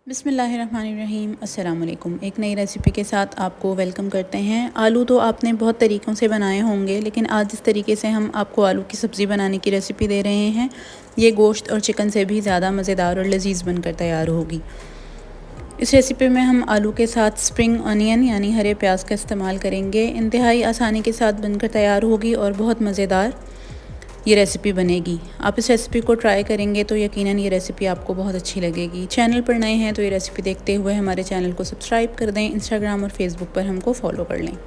बिस्मिल्लाहिर्रहमानिर्रहीम। अस्सलाम वालेकुम। एक नई रेसिपी के साथ आपको वेलकम करते हैं। आलू तो आपने बहुत तरीक़ों से बनाए होंगे, लेकिन आज जिस तरीके से हम आपको आलू की सब्ज़ी बनाने की रेसिपी दे रहे हैं, ये गोश्त और चिकन से भी ज़्यादा मज़ेदार और लजीज़ बनकर तैयार होगी। इस रेसिपी में हम आलू के साथ स्प्रिंग अनियन यानी हरे प्याज का इस्तेमाल करेंगे। इंतहाई आसानी के साथ बनकर तैयार होगी और बहुत मज़ेदार ये रेसिपी बनेगी। आप इस रेसिपी को ट्राई करेंगे तो यकीनन ये रेसिपी आपको बहुत अच्छी लगेगी। चैनल पर नए हैं तो ये रेसिपी देखते हुए हमारे चैनल को सब्सक्राइब कर दें। इंस्टाग्राम और फेसबुक पर हमको फॉलो कर लें।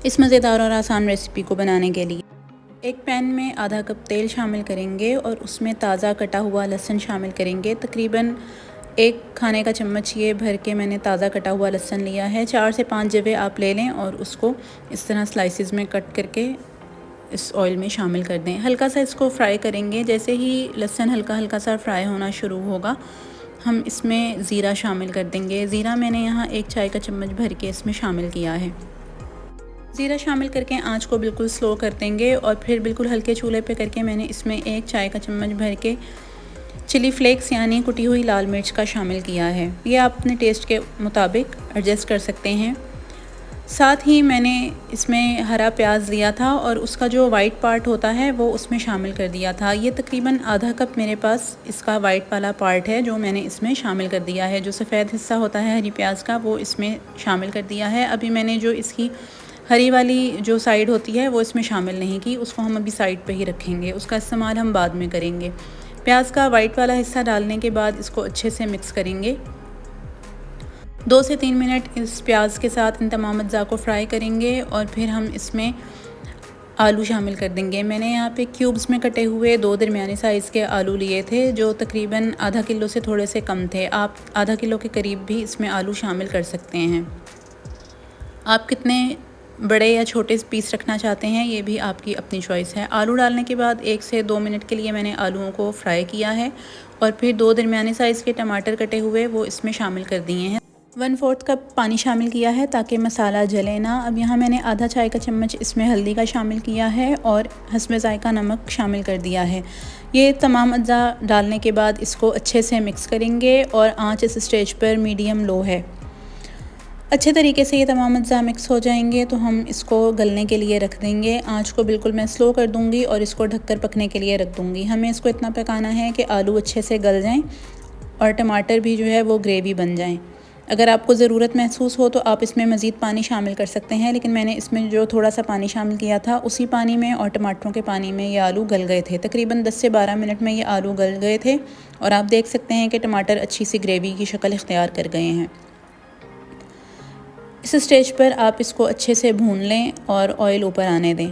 इस मज़ेदार और आसान रेसिपी को बनाने के लिए एक पैन में आधा कप तेल शामिल करेंगे और उसमें ताज़ा कटा हुआ लहसुन शामिल करेंगे। तकरीबन 1 खाने का चम्मच ये भर के मैंने ताज़ा कटा हुआ लहसुन लिया है। 4 से 5 जवे आप ले लें और उसको इस तरह स्लाइसिस में कट करके इस ऑयल में शामिल कर दें। हल्का सा इसको फ्राई करेंगे। जैसे ही लहसुन हल्का हल्का सा फ्राई होना शुरू होगा, हम इसमें ज़ीरा शामिल कर देंगे। ज़ीरा मैंने यहाँ 1 चाय का चम्मच भर के इसमें शामिल किया है। ज़ीरा शामिल करके आंच को बिल्कुल स्लो कर देंगे और फिर बिल्कुल हल्के चूल्हे पे करके मैंने इसमें 1 चाय का चम्मच भर के चिली फ्लेक्स यानी कुटी हुई लाल मिर्च का शामिल किया है। ये आप अपने टेस्ट के मुताबिक एडजस्ट कर सकते हैं। साथ ही मैंने इसमें हरा प्याज लिया था और उसका जो वाइट पार्ट होता है वो उसमें शामिल कर दिया था। ये तकरीबन आधा कप मेरे पास इसका वाइट वाला पार्ट है जो मैंने इसमें शामिल कर दिया है। जो सफ़ेद हिस्सा होता है हरी प्याज का वो इसमें शामिल कर दिया है। अभी मैंने जो इसकी हरी वाली जो साइड होती है वो इसमें शामिल नहीं की, उसको हम अभी साइड पे ही रखेंगे, उसका इस्तेमाल हम बाद में करेंगे। प्याज का वाइट वाला हिस्सा डालने के बाद इसको अच्छे से मिक्स करेंगे। 2 से 3 मिनट इस प्याज के साथ इन तमाम अज्जा को फ्राई करेंगे और फिर हम इसमें आलू शामिल कर देंगे। मैंने यहाँ पे क्यूब्स में कटे हुए 2 दरमियाने साइज़ के आलू लिए थे जो तकरीबन आधा किलो से थोड़े से कम थे। आप आधा किलो के करीब भी इसमें आलू शामिल कर सकते हैं। आप कितने बड़े या छोटे पीस रखना चाहते हैं ये भी आपकी अपनी चॉइस है। आलू डालने के बाद 1 से 2 मिनट के लिए मैंने आलूओं को फ्राई किया है और फिर 2 दरमियाने साइज़ के टमाटर कटे हुए वो इसमें शामिल कर दिए हैं। 1/4 कप पानी शामिल किया है ताकि मसाला जले ना। अब यहाँ मैंने आधा चाय का चम्मच इसमें हल्दी का शामिल किया है और हस्बे ज़ायक़ा नमक शामिल कर दिया है। ये तमाम अज्जा डालने के बाद इसको अच्छे से मिक्स करेंगे और आंच इस स्टेज पर मीडियम लो है। अच्छे तरीके से ये तमाम अज्जा मिक्स हो जाएंगे तो हम इसको गलने के लिए रख देंगे। आंच को बिल्कुल मैं स्लो कर दूँगी और इसको ढककर पकने के लिए रख दूँगी। हमें इसको इतना पकाना है कि आलू अच्छे से गल जाएँ और टमाटर भी जो है वो ग्रेवी बन जाएँ। अगर आपको ज़रूरत महसूस हो तो आप इसमें मज़ीद पानी शामिल कर सकते हैं, लेकिन मैंने इसमें जो थोड़ा सा पानी शामिल किया था उसी पानी में और टमाटरों के पानी में ये आलू गल गए थे। तकरीबन 10 से 12 मिनट में ये आलू गल गए थे और आप देख सकते हैं कि टमाटर अच्छी सी ग्रेवी की शक्ल इख्तियार कर गए हैं। इस स्टेज पर आप इसको अच्छे से भून लें और ऑयल ऊपर आने दें।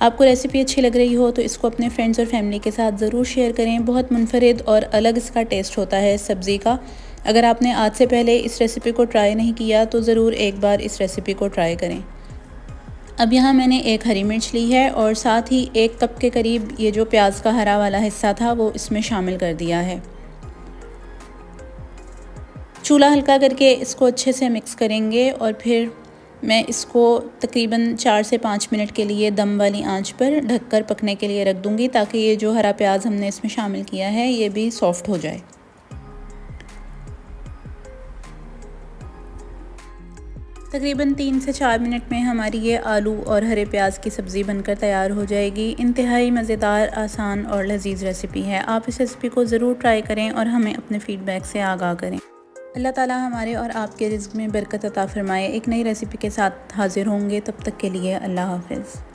आपको रेसिपी अच्छी लग रही हो तो इसको अपने फ्रेंड्स और फैमिली के साथ ज़रूर शेयर करें। बहुत मुनफरिद और अलग इसका टेस्ट होता है इस सब्ज़ी का। अगर आपने आज से पहले इस रेसिपी को ट्राई नहीं किया तो ज़रूर एक बार इस रेसिपी को ट्राई करें। अब यहाँ मैंने 1 हरी मिर्च ली है और साथ ही 1 कप के करीब ये जो प्याज का हरा वाला हिस्सा था वो इसमें शामिल कर दिया है। चूल्हा हल्का करके इसको अच्छे से मिक्स करेंगे और फिर मैं इसको तकरीबन 4 से 5 मिनट के लिए दम वाली आंच पर ढककर पकने के लिए रख दूंगी ताकि ये जो हरा प्याज हमने इसमें शामिल किया है ये भी सॉफ्ट हो जाए। तकरीबन 3 से 4 मिनट में हमारी ये आलू और हरे प्याज की सब्ज़ी बनकर तैयार हो जाएगी। इंतहाई मज़ेदार, आसान और लजीज़ रेसिपी है। आप इस रेसिपी को ज़रूर ट्राई करें और हमें अपने फ़ीडबैक से आगाह करें। अल्लाह ताला हमारे और आपके रिज़्क़ में बरकत अता फ़रमाए। एक नई रेसिपी के साथ हाज़िर होंगे, तब तक के लिए अल्लाह हाफ़िज़।